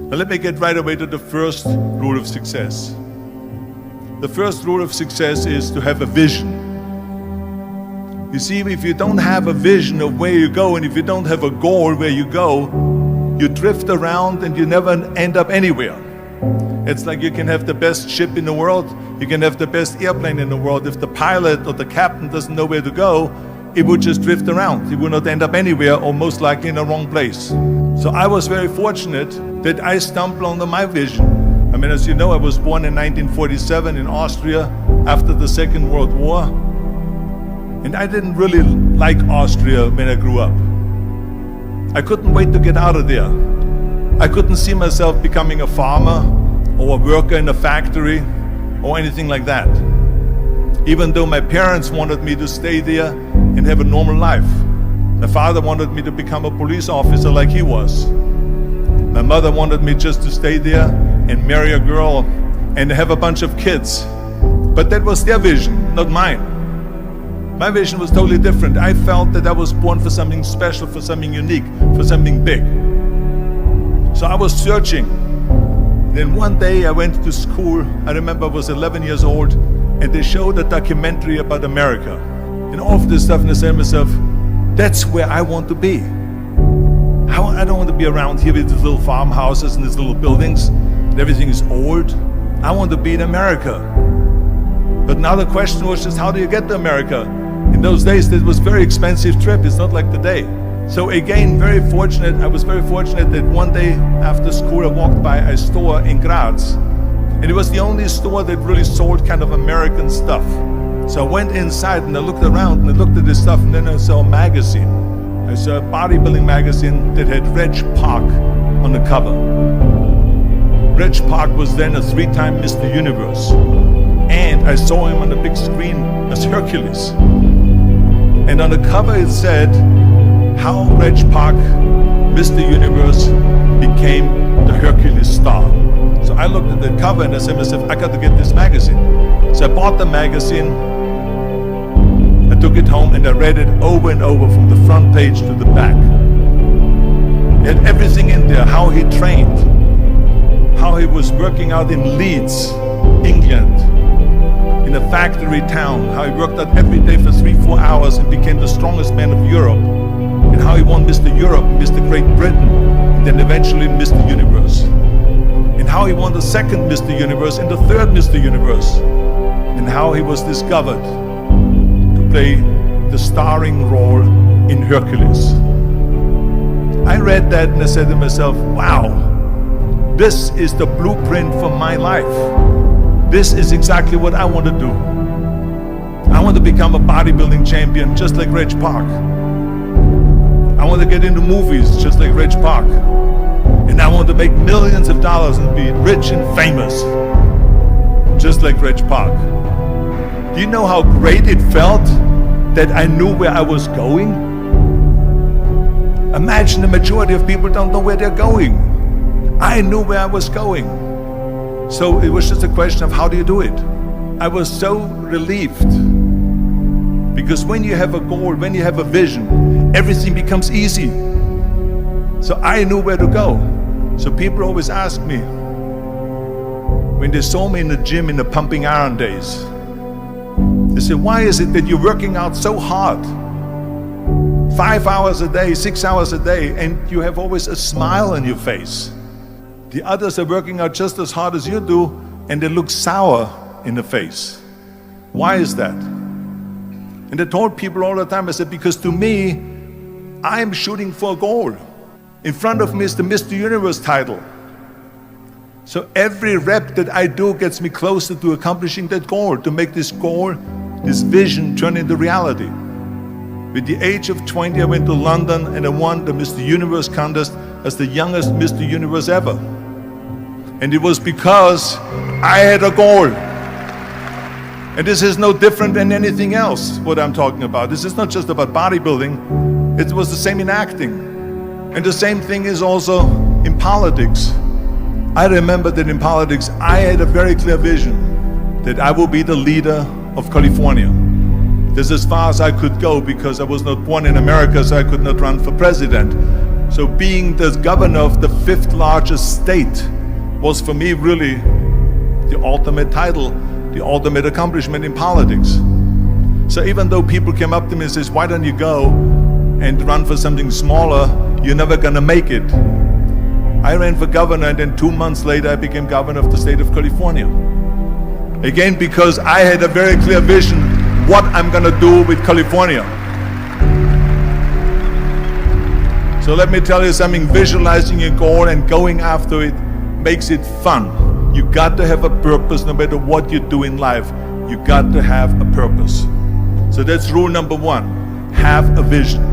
Now let me get right away to the first rule of success. The first rule of success is to have a vision. You see, if you don't have a vision of where you go, and if you don't have a goal where you go, you drift around and you never end up anywhere. It's like you can have the best ship in the world, you can have the best airplane in the world. If the pilot or the captain doesn't know where to go, it would just drift around. It would not end up anywhere, or most likely in the wrong place. So I was very fortunate that I stumbled onto my vision. I mean, as you know, I was born in 1947 in Austria after the Second World War. And I didn't really like Austria when I grew up. I couldn't wait to get out of there. I couldn't see myself becoming a farmer or a worker in a factory or anything like that. Even though my parents wanted me to stay there and have a normal life. My father wanted me to become a police officer like he was. My mother wanted me just to stay there and marry a girl and have a bunch of kids. But that was their vision, not mine. My vision was totally different. I felt that I was born for something special, for something unique, for something big. So I was searching. Then one day I went to school. I remember I was 11 years old, and they showed a documentary about America. And all of this stuff, and I said to myself, that's where I want to be. I don't want to be around here with these little farmhouses and these little buildings, and everything is old. I want to be in America. But now the question was just, how do you get to America? In those days, it was a very expensive trip. It's not like today. So again, I was very fortunate that one day after school, I walked by a store in Graz. And it was the only store that really sold kind of American stuff. So I went inside and I looked around and I looked at this stuff, and then I saw a magazine. I saw a bodybuilding magazine that had Reg Park on the cover. Reg Park was then a 3-time Mr. Universe. And I saw him on the big screen as Hercules. And on the cover it said, how Reg Park, Mr. Universe, became the Hercules star. So I looked at the cover and I said to myself, I got to get this magazine. So I bought the magazine, I took it home and I read it over and over from the front page to the back. It had everything in there, how he trained, how he was working out in Leeds, England, in a factory town, how he worked out every day for 3-4 hours and became the strongest man of Europe, and how he won Mr. Europe, Mr. Great Britain, and then eventually Mr. Universe, and how he won the second Mr. Universe and the third Mr. Universe, and how he was discovered to play the starring role in Hercules. I read that and I said to myself, wow, this is the blueprint for my life. This is exactly what I want to do. I want to become a bodybuilding champion just like Reg Park. I want to get into movies just like Reg Park. And I want to make millions of dollars and be rich and famous just like Reg Park. Do you know how great it felt that I knew where I was going? Imagine the majority of people don't know where they're going. I knew where I was going. So it was just a question of how do you do it? I was so relieved, because when you have a goal, when you have a vision, everything becomes easy. So I knew where to go. So people always ask me, when they saw me in the gym in the pumping iron days, they say, why is it that you're working out so hard? 5 hours a day, 6 hours a day, and you have always a smile on your face. The others are working out just as hard as you do, and they look sour in the face. Why is that? And I told people all the time, I said, because to me, I'm shooting for a goal. In front of me is the Mr. Universe title. So every rep that I do gets me closer to accomplishing that goal, to make this goal, this vision turn into reality. With the age of 20, I went to London and I won the Mr. Universe contest as the youngest Mr. Universe ever. And it was because I had a goal. And this is no different than anything else, what I'm talking about. This is not just about bodybuilding. It was the same in acting. And the same thing is also in politics. I remember that in politics, I had a very clear vision that I will be the leader of California. This is as far as I could go, because I was not born in America, so I could not run for president. So So being the governor of the 5th largest state was for me really the ultimate title, the ultimate accomplishment in politics. So even though people came up to me and says, why don't you go and run for something smaller, you're never gonna make it. I ran for governor, and then 2 months later I became governor of the state of California. Again, because I had a very clear vision what I'm gonna do with California. So let me tell you something, visualizing your goal and going after it makes it fun. You got to have a purpose no matter what you do in life. You got to have a purpose. So that's rule number 1, have a vision.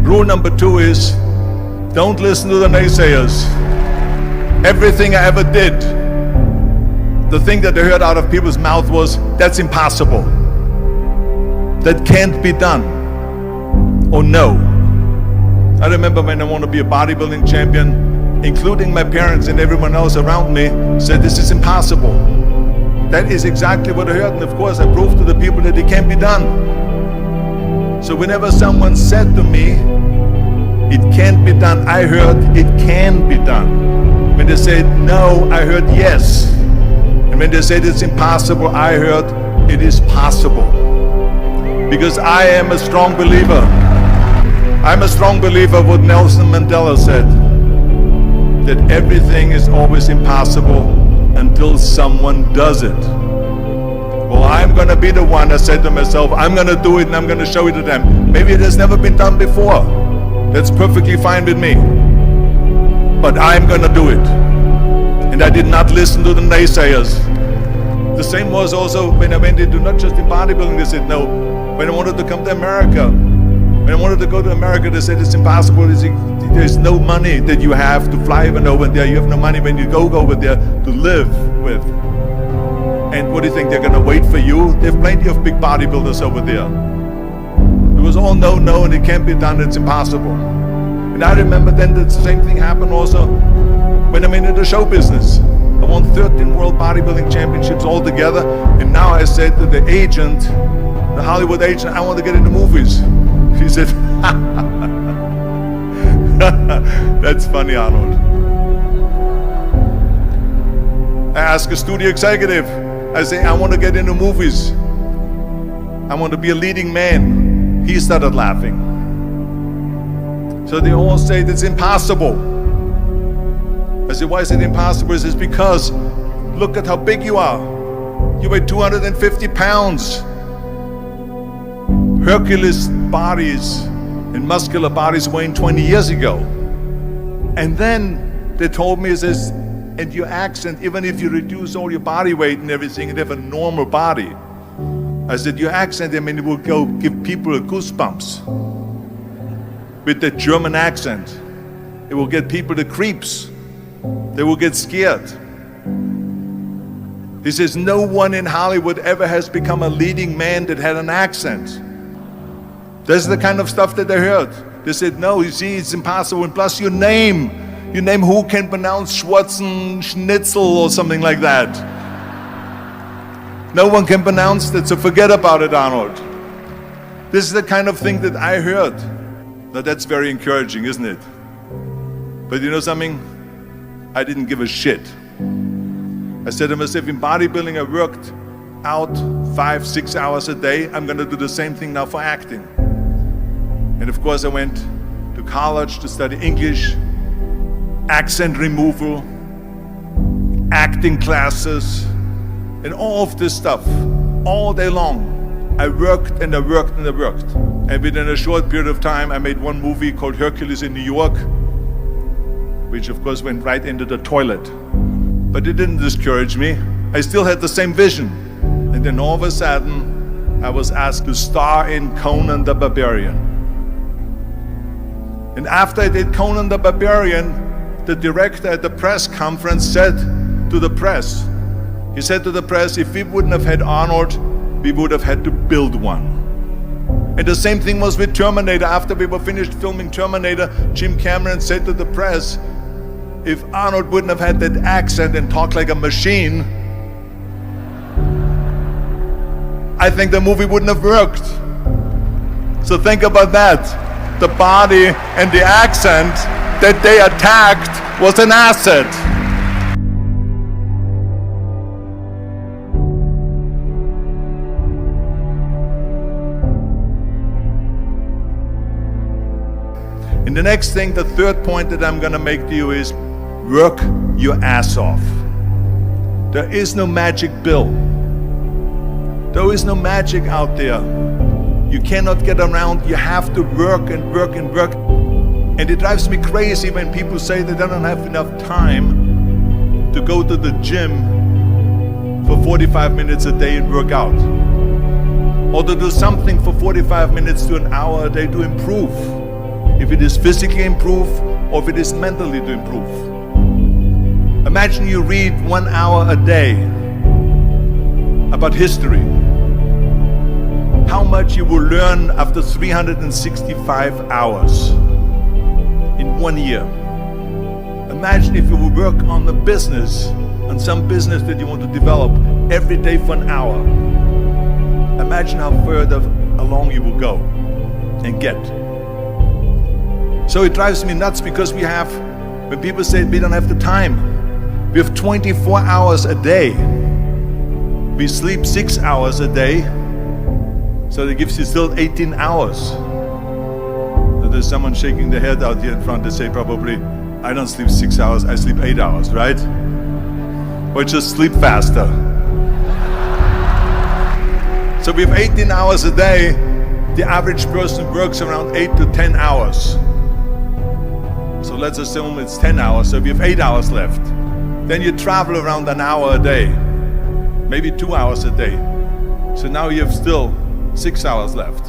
Rule number 2 is, don't listen to the naysayers. Everything I ever did, the thing that I heard out of people's mouth was, that's impossible. That can't be done. Or no. I remember when I wanted to be a bodybuilding champion, including my parents and everyone else around me, said this is impossible. That is exactly what I heard, and of course I proved to the people that it can't be done. So whenever someone said to me, it can't be done, I heard it can be done. When they said no, I heard yes. And when they said it's impossible, I heard it is possible. Because I am a strong believer. I'm a strong believer what Nelson Mandela said, that everything is always impossible until someone does it. Well, I'm gonna be the one that said to myself, I'm gonna do it and I'm gonna show it to them. Maybe it has never been done before. That's perfectly fine with me. But I'm gonna do it. And I did not listen to the naysayers. The same was also when I went into not just in bodybuilding, they said no. When I wanted to come to America, when I wanted to go to America, they said it's impossible. There's no money that you have to fly even over there. You have no money when you go over there to live with. And what do you think, they're gonna wait for you? They have plenty of big bodybuilders over there. It was all no, no, and it can't be done, it's impossible. And I remember then the same thing happened also when I'm into the show business. I won 13 world bodybuilding championships altogether, and now I said to the agent, the Hollywood agent, I want to get into movies. He said, that's funny, Arnold. I asked a studio executive, I say, I want to get into movies. I want to be a leading man. He started laughing. So they all say it's impossible. I said, why is it impossible? He says, because look at how big you are. You weigh 250 pounds. Hercules bodies and muscular bodies weighing 20 years ago. And then they told me, says, and your accent, even if you reduce all your body weight and everything and have a normal body, I said, your accent, I mean, it will go give people goosebumps. With the German accent, it will get people the creeps. They will get scared. He says, no one in Hollywood ever has become a leading man that had an accent. That's the kind of stuff that I heard. They said, no, you see, it's impossible. And plus your name who can pronounce Schwarzenegger or something like that. No one can pronounce that, so forget about it, Arnold. This is the kind of thing that I heard. Now that's very encouraging, isn't it? But you know something? I didn't give a shit. I said to myself, in bodybuilding I worked out 5-6 hours a day. I'm gonna do the same thing now for acting. And of course I went to college to study English, accent removal, acting classes, and all of this stuff, all day long. I worked and I worked and I worked. And within a short period of time, I made one movie called Hercules in New York, which of course went right into the toilet. But it didn't discourage me. I still had the same vision. And then all of a sudden, I was asked to star in Conan the Barbarian. And after I did Conan the Barbarian, the director at the press conference said to the press, he said to the press, if we wouldn't have had Arnold, we would have had to build one. And the same thing was with Terminator. After we were finished filming Terminator, Jim Cameron said to the press, if Arnold wouldn't have had that accent and talked like a machine, I think the movie wouldn't have worked. So think about that. The body and the accent that they attacked was an asset. And the next thing, the third point that I'm gonna make to you is work your ass off. There is no magic pill. There is no magic out there. You cannot get around. You have to work and work and work. And it drives me crazy when people say they don't have enough time to go to the gym for 45 minutes a day and work out. Or to do something for 45 minutes to an hour a day to improve. If it is physically improve or if it is mentally to improve. Imagine you read 1 hour a day about history. How much you will learn after 365 hours in 1 year. Imagine if you will work on the business, on some business that you want to develop every day for an hour. Imagine how further along you will go and get. So it drives me nuts because we have, when people say we don't have the time, we have 24 hours a day. We sleep 6 hours a day, so that gives you still 18 hours. So there's someone shaking their head out here in front. They say probably, I don't sleep 6 hours, I sleep 8 hours, right? Or just sleep faster. So we have 18 hours a day. The average person works around 8 to 10 hours. So let's assume it's 10 hours, so we have 8 hours left. Then you travel around an hour a day, maybe 2 hours a day. So now you have still 6 hours left.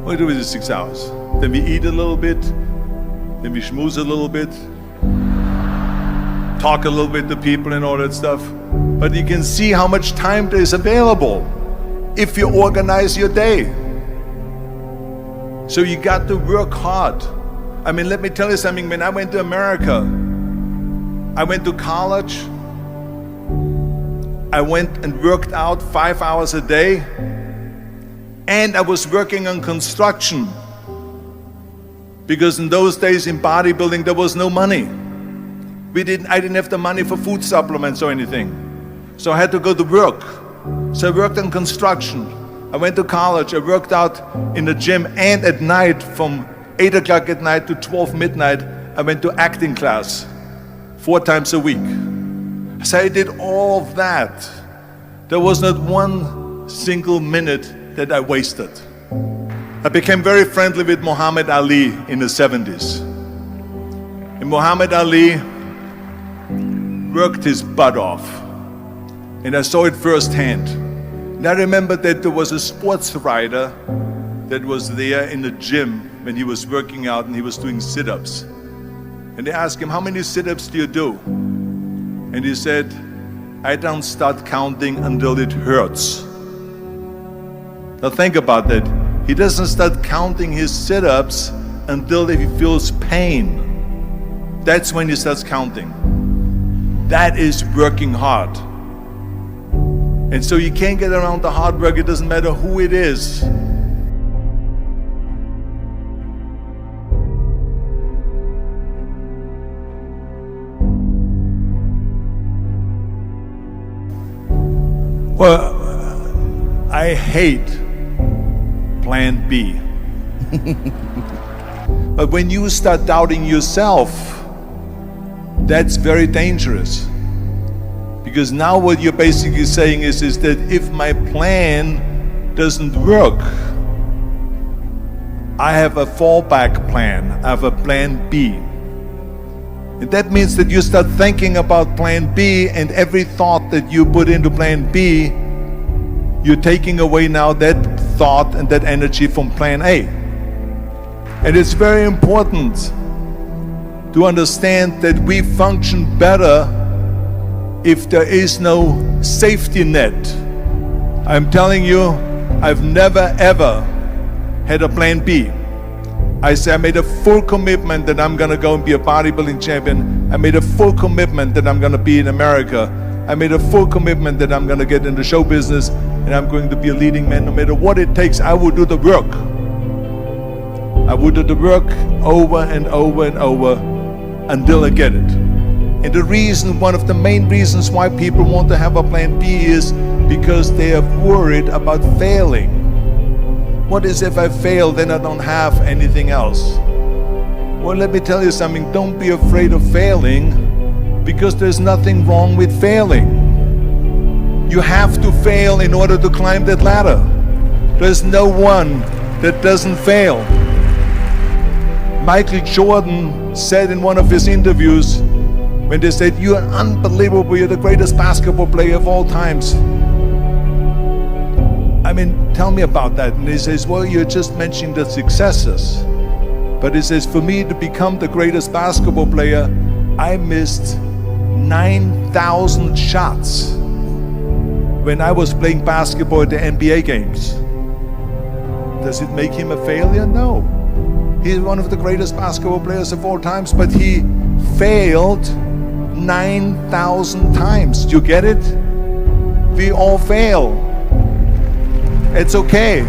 What do we do with the 6 hours? Then we eat a little bit, then we schmooze a little bit, talk a little bit to people and all that stuff. But you can see how much time there is available if you organize your day. So you got to work hard. I mean, let me tell you something. When I went to America, I went to college. I went and worked out 5 hours a day. And I was working on construction. Because in those days in bodybuilding, there was no money. I didn't have the money for food supplements or anything. So I had to go to work. So I worked on construction. I went to college. I worked out in the gym, and at night from 8 o'clock at night to 12 midnight, I went to acting class 4 times a week. So I did all of that. There was not one single minute that I wasted. I became very friendly with Muhammad Ali in the 70s. And Muhammad Ali worked his butt off. And I saw it firsthand. And I remember that there was a sports writer that was there in the gym when he was working out and he was doing sit-ups. And they asked him, how many sit-ups do you do? And he said, I don't start counting until it hurts. Now think about that. He doesn't start counting his sit-ups until he feels pain. That's when he starts counting. That is working hard. And so you can't get around the hard work. It doesn't matter who it is. Well, I hate plan B. But when you start doubting yourself, that's very dangerous. Because now what you're basically saying is that if my plan doesn't work, I have a fallback plan, I have a plan B. And that means that you start thinking about plan B, and every thought that you put into plan B, you're taking away now that thought and that energy from plan A. And it's very important to understand that we function better if there is no safety net. I'm telling you, I've never ever had a plan B. I say I made a full commitment that I'm gonna go and be a bodybuilding champion. I made a full commitment that I'm gonna be in America. I made a full commitment that I'm gonna get in the show business and I'm going to be a leading man. No matter what it takes, I will do the work. I will do the work over and over and over until I get it. And the reason, one of the main reasons why people want to have a plan B is because they are worried about failing. What is if I fail, then I don't have anything else? Well, let me tell you something, don't be afraid of failing, because there's nothing wrong with failing. You have to fail in order to climb that ladder. There's no one that doesn't fail. Michael Jordan said in one of his interviews, when they said, "You are unbelievable, you're the greatest basketball player of all times." I mean, tell me about that. And he says, "Well, you're just mentioning the successes." But he says, "For me to become the greatest basketball player, I missed 9,000 shots when I was playing basketball at the NBA games." Does it make him a failure? No. He's one of the greatest basketball players of all times, but he failed 9,000 times. Do you get it? We all fail. It's okay.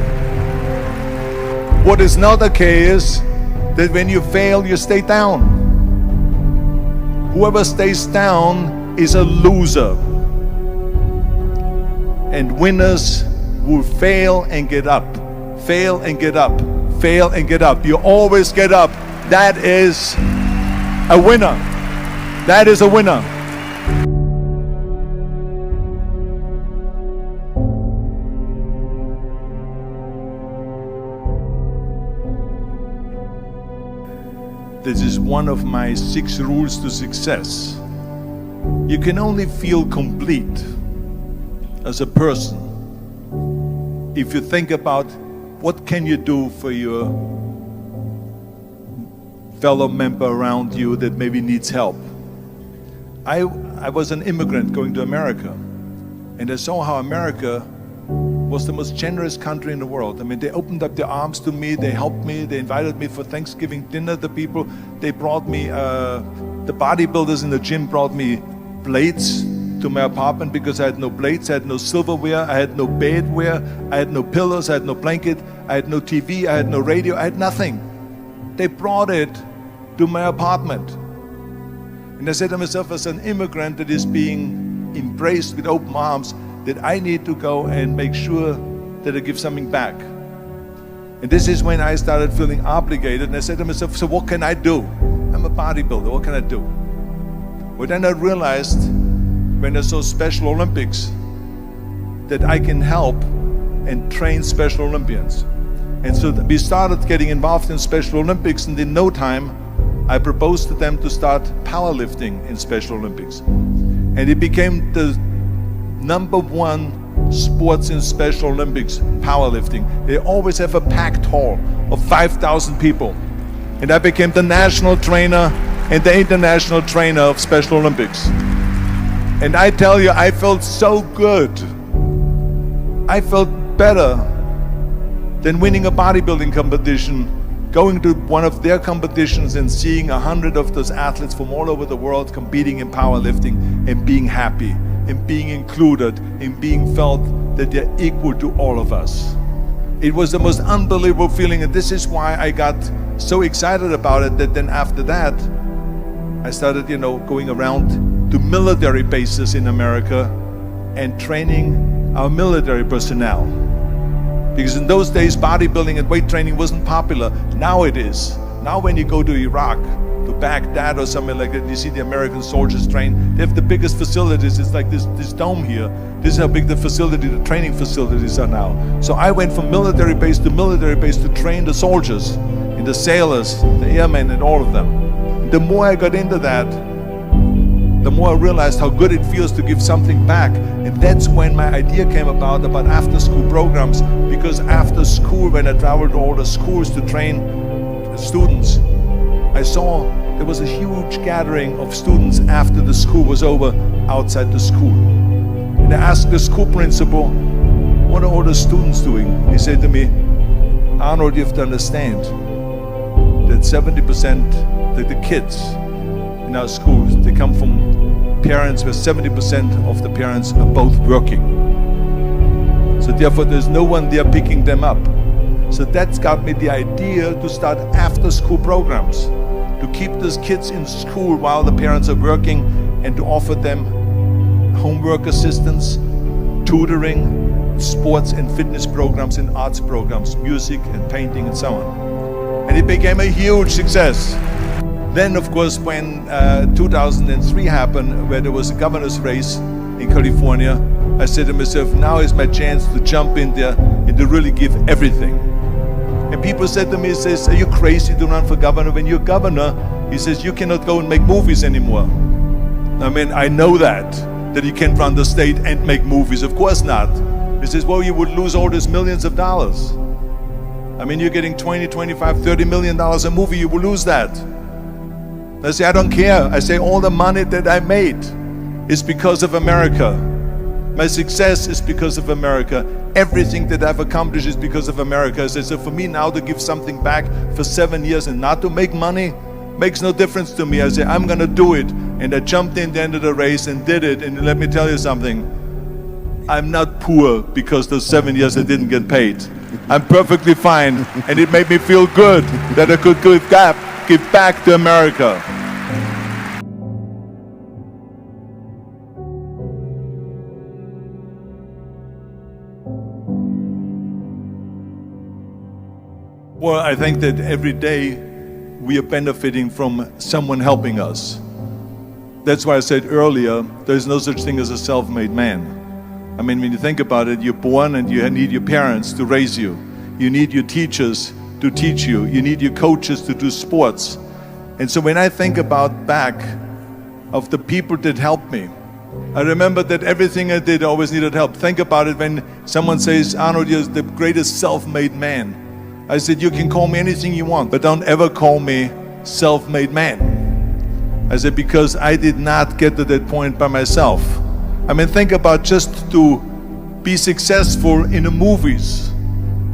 What is not okay is that when you fail, you stay down. Whoever stays down is a loser. And winners will fail and get up. Fail and get up. Fail and get up. You always get up. That is a winner. That is a winner. This is one of my 6 rules to success. You can only feel complete as a person if you think about what can you do for your fellow member around you that maybe needs help. I was an immigrant going to America, and I saw how America was the most generous country in the world. I mean, they opened up their arms to me, they helped me, they invited me for Thanksgiving dinner, the people. They brought me, the bodybuilders in the gym brought me plates to my apartment because I had no plates, I had no silverware, I had no bedware, I had no pillows, I had no blanket, I had no TV, I had no radio, I had nothing. They brought it to my apartment. And I said to myself, as an immigrant that is being embraced with open arms, that I need to go and make sure that I give something back. And this is when I started feeling obligated, and I said to myself, so what can I do? I'm a bodybuilder, what can I do? Well, then I realized, when I saw Special Olympics, that I can help and train Special Olympians. And so we started getting involved in Special Olympics, and in no time, I proposed to them to start powerlifting in Special Olympics. And it became the #1 sports in Special Olympics, powerlifting. They always have a packed hall of 5,000 people. And I became the national trainer and the international trainer of Special Olympics. And I tell you, I felt so good. I felt better than winning a bodybuilding competition, going to one of their competitions and seeing 100 of those athletes from all over the world competing in powerlifting and being happy and being included and being felt that they're equal to all of us. It was the most unbelievable feeling, and this is why I got so excited about it that then after that, I started, going around to military bases in America and training our military personnel. Because in those days, bodybuilding and weight training wasn't popular. Now it is. Now when you go to Iraq, to Baghdad or somewhere like that, you see the American soldiers train. They have the biggest facilities. It's like this dome here. This is how big the training facilities are now. So I went from military base to train the soldiers, and the sailors, the airmen, and all of them. The more I got into that, the more I realized how good it feels to give something back. And that's when my idea came about after-school programs, because after school, when I traveled to all the schools to train students, I saw there was a huge gathering of students after the school was over outside the school. And I asked the school principal, what are all the students doing? He said to me, Arnold, you have to understand that 70% that the kids in in our schools. They come from parents where 70% of the parents are both working. So therefore there's no one there picking them up. So that's got me the idea to start after school programs, to keep these kids in school while the parents are working and to offer them homework assistance, tutoring, sports and fitness programs and arts programs, music and painting and so on. And it became a huge success. Then of course when 2003 happened, where there was a governor's race in California, I said to myself, now is my chance to jump in there and to really give everything. And people said to me, he says, are you crazy to run for governor? When you're governor, he says, you cannot go and make movies anymore. I mean, I know that you can't run the state and make movies, of course not. He says, well, you would lose all these millions of dollars. I mean, you're getting 20, 25, 30 million dollars a movie, you will lose that. I say, I don't care. I say, all the money that I made is because of America. My success is because of America. Everything that I've accomplished is because of America. I say, so for me now to give something back for 7 years and not to make money makes no difference to me. I say, I'm gonna do it. And I jumped in the end of the race and did it. And let me tell you something. I'm not poor because those 7 years I didn't get paid. I'm perfectly fine, and it made me feel good that I could give back to America. Well, I think that every day we are benefiting from someone helping us. That's why I said earlier, there's no such thing as a self-made man. I mean, when you think about it, you're born and you need your parents to raise you. You need your teachers to teach you. You need your coaches to do sports. And so when I think about back of the people that helped me, I remember that everything I did always needed help. Think about it when someone says, Arnold, you're the greatest self-made man. I said, you can call me anything you want, but don't ever call me self-made man. I said, because I did not get to that point by myself. I mean, think about just to be successful in the movies.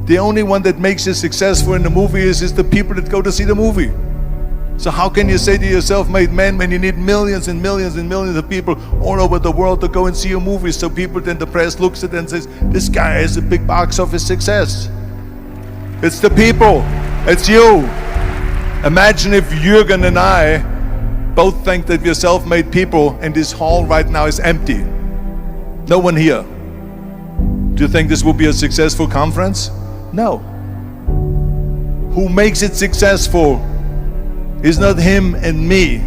The only one that makes you successful in the movie is the people that go to see the movie. So how can you say to yourself, made man, when you need millions and millions and millions of people all over the world to go and see your movies? So people, then the press looks at it and says, this guy is a big box office success. It's the people, it's you. Imagine if Jürgen and I both think that we're self-made people and this hall right now is empty. No one here. Do you think this will be a successful conference? No. Who makes it successful is not him and me.